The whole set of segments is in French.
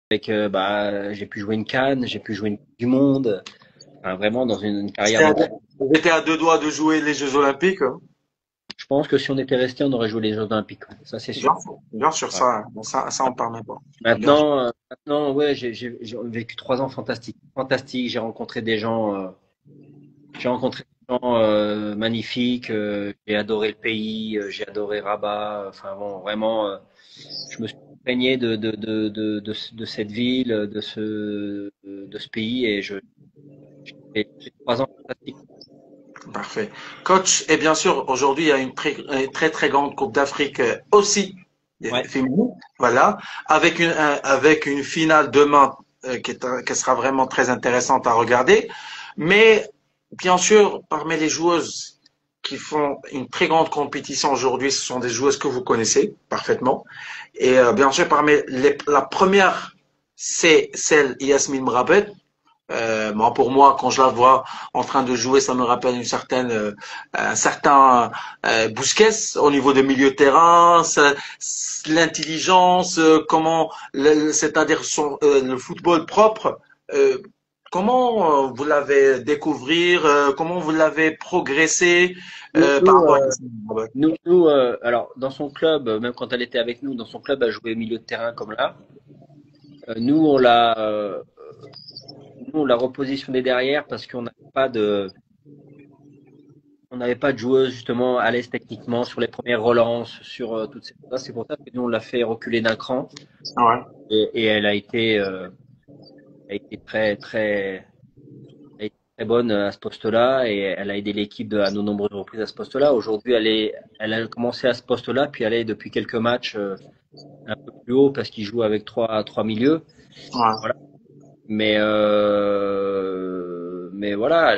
avec, j'ai pu jouer une CAN, j'ai pu jouer une Coupe du Monde. Enfin, vraiment dans une J'étais carrière à, d'entraîneur. j'étais à 2 doigts de jouer les Jeux Olympiques, hein. Je pense que si on était resté, on aurait joué les Jeux Olympiques. Ça, c'est sûr. Bien sûr, Ouais. ça, on parle même pas. Bien sûr. Maintenant, ouais, j'ai vécu 3 ans fantastiques. Fantastiques. J'ai rencontré des gens magnifiques. J'ai adoré le pays. J'ai adoré Rabat. Enfin bon, vraiment, je me suis imprégné de cette ville, de ce pays, et j'ai 3 ans fantastiques. Parfait. Coach, et bien sûr, aujourd'hui, il y a une très, très grande Coupe d'Afrique aussi Ouais. féminine. Voilà. Avec une finale demain qui sera vraiment très intéressante à regarder. Mais, bien sûr, parmi les joueuses qui font une très grande compétition aujourd'hui, ce sont des joueuses que vous connaissez parfaitement. Et bien sûr, la première, c'est celle Yasmine Brabet. Moi, pour moi, quand je la vois en train de jouer, ça me rappelle un certain Busquets au niveau des milieux de terrain, l'intelligence, c'est-à-dire le football propre. Euh, comment vous l'avez découvert, comment vous l'avez progressé Nous, par nous, rapport à euh, Robert. alors, dans son club, même quand elle était avec nous, dans son club, elle jouait milieu de terrain comme là. Nous, on l'a repositionné derrière parce on n'avait pas de joueuse justement à l'aise techniquement sur les premières relances, sur toutes ces choses-là. C'est pour ça que nous, on l'a fait reculer d'un cran, Ouais. et elle a été très bonne à ce poste-là, et elle a aidé l'équipe à de nombreuses reprises à ce poste-là. Aujourd'hui, elle a commencé à ce poste-là, puis elle est depuis quelques matchs un peu plus haut parce qu'il joue avec trois milieux. Ouais. Voilà. Mais voilà,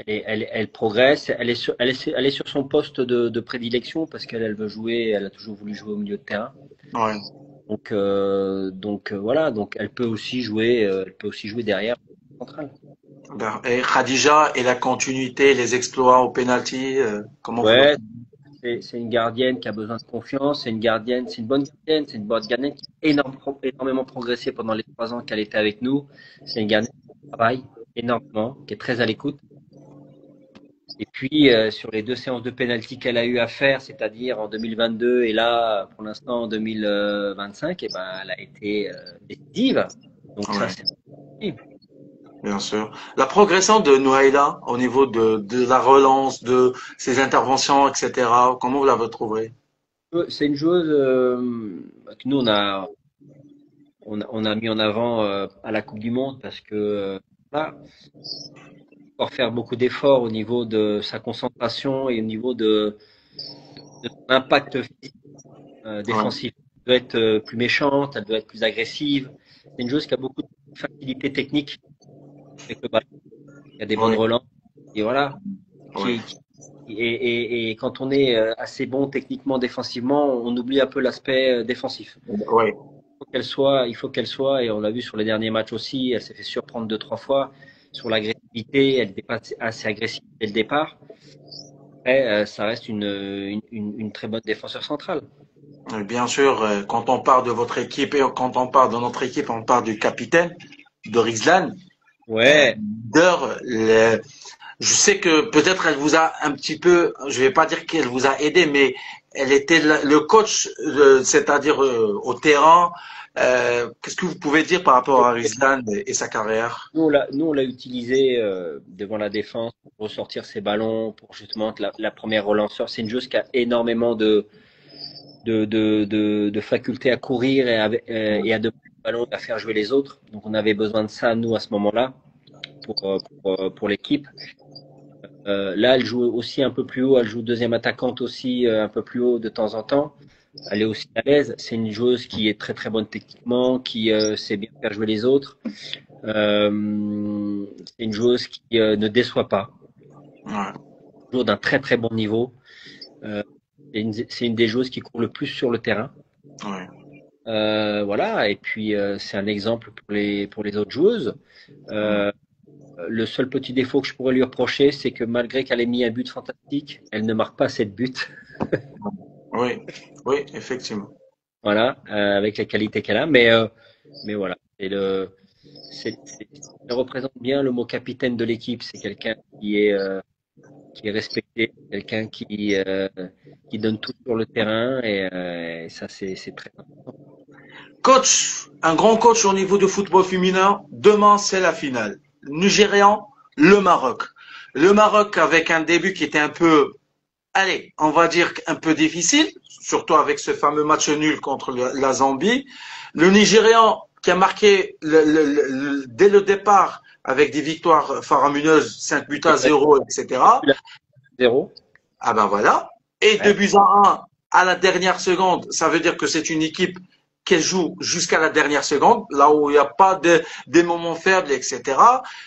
elle progresse. Elle est sur son poste de prédilection parce qu'elle veut jouer. Elle a toujours voulu jouer au milieu de terrain. Ouais. Donc, voilà. Donc elle peut aussi jouer derrière central. Et Khadija et la continuité, les exploits au penalty, comment vous le Ouais, trouvez? c'est une gardienne qui a besoin de confiance. C'est une bonne gardienne. C'est une bonne gardienne qui a énormément progressé pendant les 3 ans qu'elle était avec nous. C'est une gardienne qui travaille énormément, qui est très à l'écoute. Et puis, sur les 2 séances de penalty qu'elle a eu à faire, c'est-à-dire en 2022 et là, pour l'instant, en 2025, eh ben, elle a été décisive. Donc ça, Ouais. c'est possible. Bien sûr. La progression de Nouaïla au niveau de la relance, de ses interventions, etc., comment vous l'avez trouvée? C'est une joueuse que nous, on a mis en avant à la Coupe du Monde parce que voilà, pour faire beaucoup d'efforts au niveau de sa concentration et au niveau de son impact physique Ouais, défensif. Elle doit être plus méchante, elle doit être plus agressive. C'est une joueuse qui a beaucoup de facilité technique avec le ballon, qui a des bonnes oui, relances. Et voilà. oui, Et quand on est assez bon techniquement, défensivement, on oublie un peu l'aspect défensif. oui, Il faut qu'elle soit, et on l'a vu sur les derniers matchs aussi, elle s'est fait surprendre 2, 3 fois sur l'agressivité, elle n'était pas assez agressive dès le départ. Après, ça reste une très bonne défenseur centrale. Bien sûr, quand on parle de votre équipe et quand on parle de notre équipe, on parle du capitaine, de Rizlan. Ouais, Leader, je sais que peut-être elle vous a un petit peu, je vais pas dire qu'elle vous a aidé, mais elle était le coach, c'est-à-dire au terrain. Qu'est-ce que vous pouvez dire par rapport à Rizlan et sa carrière? nous, on l'a utilisé devant la défense pour ressortir ses ballons, pour justement être la première relanceur. C'est une joueuse qui a énormément de faculté à courir et à donner le ballon et à faire jouer les autres. Donc on avait besoin de ça, nous, à ce moment-là, pour l'équipe. Là, elle joue aussi un peu plus haut, elle joue deuxième attaquante aussi un peu plus haut de temps en temps. Elle est aussi à l'aise. C'est une joueuse qui est très très bonne techniquement, qui sait bien faire jouer les autres. C'est une joueuse qui ne déçoit pas, Ouais, toujours d'un très très bon niveau. Euh, c'est une des joueuses qui court le plus sur le terrain. ouais. Voilà, et puis c'est un exemple pour les autres joueuses. Euh, le seul petit défaut que je pourrais lui reprocher, c'est que malgré qu'elle ait mis un but fantastique, elle ne marque pas cette but. Oui, oui, effectivement. voilà, avec la qualité qu'elle a. Mais voilà, elle représente bien le mot capitaine de l'équipe. C'est quelqu'un qui est respecté, quelqu'un qui donne tout sur le terrain et ça c'est très important. Coach, un grand coach au niveau de football féminin. Demain, c'est la finale. Nigérian, le Maroc. Le Maroc avec un début qui était un peu, allez, on va dire un peu difficile, surtout avec ce fameux match nul contre la Zambie. Le Nigérian qui a marqué dès le départ avec des victoires faramineuses, 5 buts à 0, etc. 0. Ah ben voilà. Et 2 Ouais. buts à 1 à la dernière seconde, ça veut dire que c'est une équipe qui joue jusqu'à la dernière seconde, là où il n'y a pas des moments faibles, etc.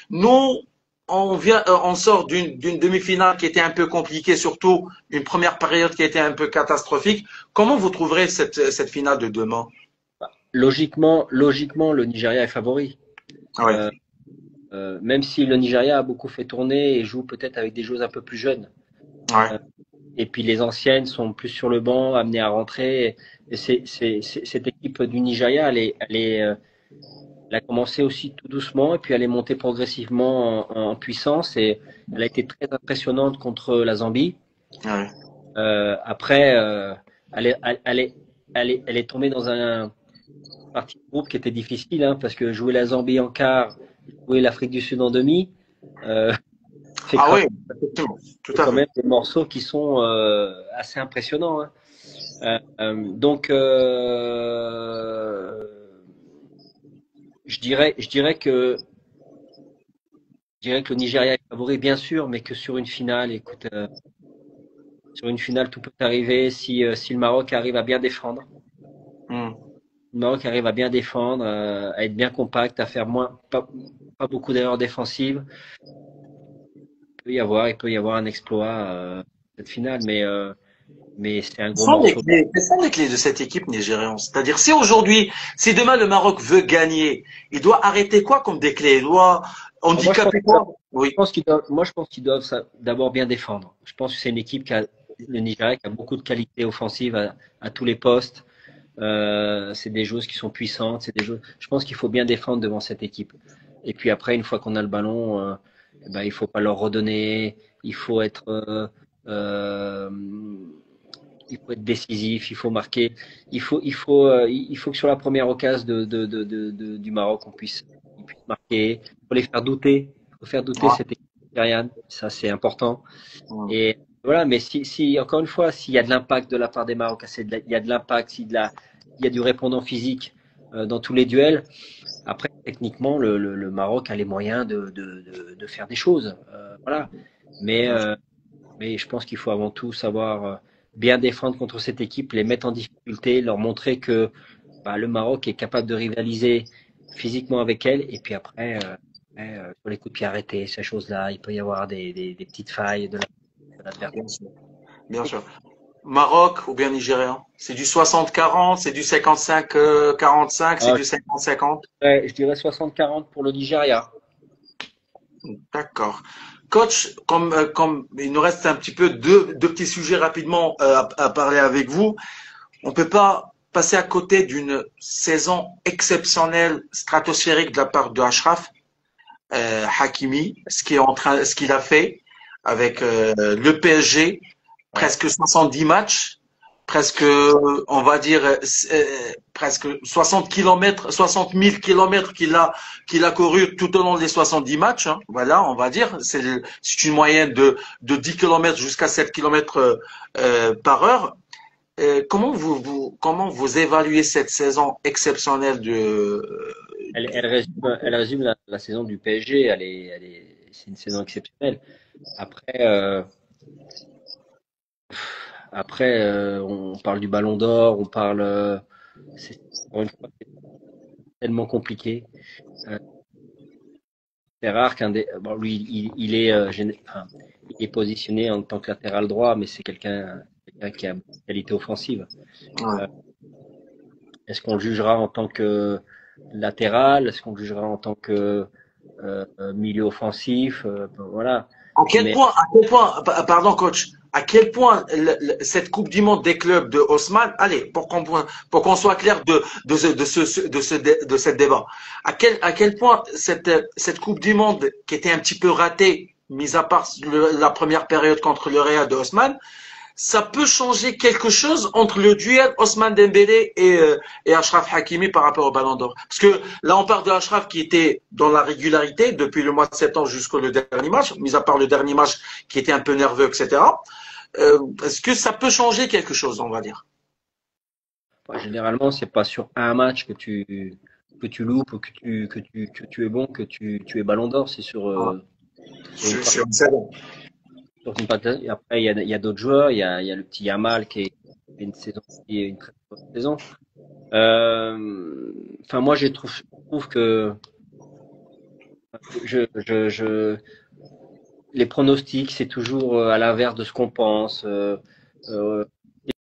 Nous, on sort d'une demi-finale qui était un peu compliquée, surtout une première période qui était un peu catastrophique. Comment vous trouverez cette finale de demain? Logiquement, le Nigeria est favori. Ouais, Euh, Même si le Nigeria a beaucoup fait tourner et joue peut-être avec des joueuses un peu plus jeunes. ouais, Euh, et puis les anciennes sont plus sur le banc, amenées à rentrer. Et cette équipe du Nigeria, elle a commencé aussi tout doucement et puis elle est montée progressivement en puissance et elle a été très impressionnante contre la Zambie. ouais. Après, elle est, elle, elle est tombée dans un partie de groupe qui était difficile parce que jouer la Zambie en quart, jouer l'Afrique du Sud en demi, euh, fait Ah quand oui, effectivement, tout c'est à quand fait. même des morceaux qui sont assez impressionnants. Donc, je dirais que le Nigeria est favori, bien sûr, mais que sur une finale, écoute, sur une finale, tout peut arriver si le Maroc arrive à bien défendre. Hmm. Le Maroc arrive à bien défendre, à être bien compact, à faire pas beaucoup d'erreurs défensives. Il peut y avoir un exploit cette finale, mais c'est un gros morceau. Quelles sont les clés de cette équipe nigériane? C'est-à-dire, si aujourd'hui, si demain le Maroc veut gagner, il doit arrêter quoi comme des clés? Il doit Alors moi, handicaper quoi? je Oui. pense moi, je pense qu'ils doivent d'abord bien défendre. Je pense que c'est une équipe le Nigeria, qui a beaucoup de qualité offensive à tous les postes. C'est des joueuses qui sont puissantes. Je pense qu'il faut bien défendre devant cette équipe. Et puis après, une fois qu'on a le ballon, il faut pas leur redonner. Il faut être, euh, il faut être décisif. Il faut marquer. Il faut que sur la première occasion du Maroc, ils puissent marquer. Il faut les faire douter. Il faut faire douter Ouais. cette équipe nigériane. Ça, c'est important. Hmm. Et voilà, mais encore une fois, s'il y a de l'impact de la part des Marocains, il y a de l'impact, il y a du répondant physique dans tous les duels. Après, techniquement, le Maroc a les moyens de faire des choses. Voilà. Mais, euh, mais je pense qu'il faut avant tout savoir bien défendre contre cette équipe, les mettre en difficulté, leur montrer que le Maroc est capable de rivaliser physiquement avec elle. Et puis sur les coups de pied arrêtés, ces choses-là, il peut y avoir des petites failles de l'adversaire. Bien sûr. Bien sûr. Maroc ou bien Nigérian? C'est du 60-40, c'est du 55-45, c'est Ah, du 50-50? je dirais 60-40 pour le Nigeria. D'accord. Coach, comme il nous reste un petit peu deux petits sujets rapidement à parler avec vous, on peut pas passer à côté d'une saison exceptionnelle, stratosphérique de la part de Ashraf Hakimi, ce qu'il a fait avec le PSG, Ouais. presque 70 matchs, presque, on va dire, presque 60 kilomètres, 60 000 kilomètres qu'il a couru tout au long des 70 matchs. Hein. Voilà, on va dire, c'est une moyenne de 10 kilomètres jusqu'à 7 kilomètres par heure. Comment vous évaluez cette saison exceptionnelle Elle résume la saison du PSG. C'est une saison exceptionnelle. Après, euh, on parle du Ballon d'Or, on parle. Encore une fois, c'est tellement compliqué. Euh, c'est rare bon, lui, il est positionné en tant que latéral droit, mais c'est quelqu'un qui a beaucoup de qualité offensive. Euh, ouais. Est-ce qu'on le jugera en tant que latéral? Est-ce qu'on le jugera en tant que milieu offensif? Voilà. Mais À quel point, pardon coach, à quel point cette Coupe du Monde des clubs de Haussmann, allez, pour qu'on soit clair de cette débat, à quel point cette Coupe du Monde qui était un petit peu ratée, mis à part la première période contre le Real de Haussmann, ça peut changer quelque chose entre le duel Ousmane Dembélé et Achraf Hakimi par rapport au Ballon d'Or. Parce que là, on parle de Achraf qui était dans la régularité depuis le mois de septembre jusqu'au dernier match, mis à part le dernier match qui était un peu nerveux, etc. Est-ce que ça peut changer quelque chose, on va dire? Généralement, c'est pas sur un match que tu loupes ou que tu es bon, tu es Ballon d'Or. C'est Ah, sur une c'est partie. excellent. Sur une partie. Et après, il y a d'autres joueurs. Il y a le petit Yamal qui fait une saison, qui est une très bonne saison. Enfin, moi, je trouve que je, les pronostics, c'est toujours à l'inverse de ce qu'on pense.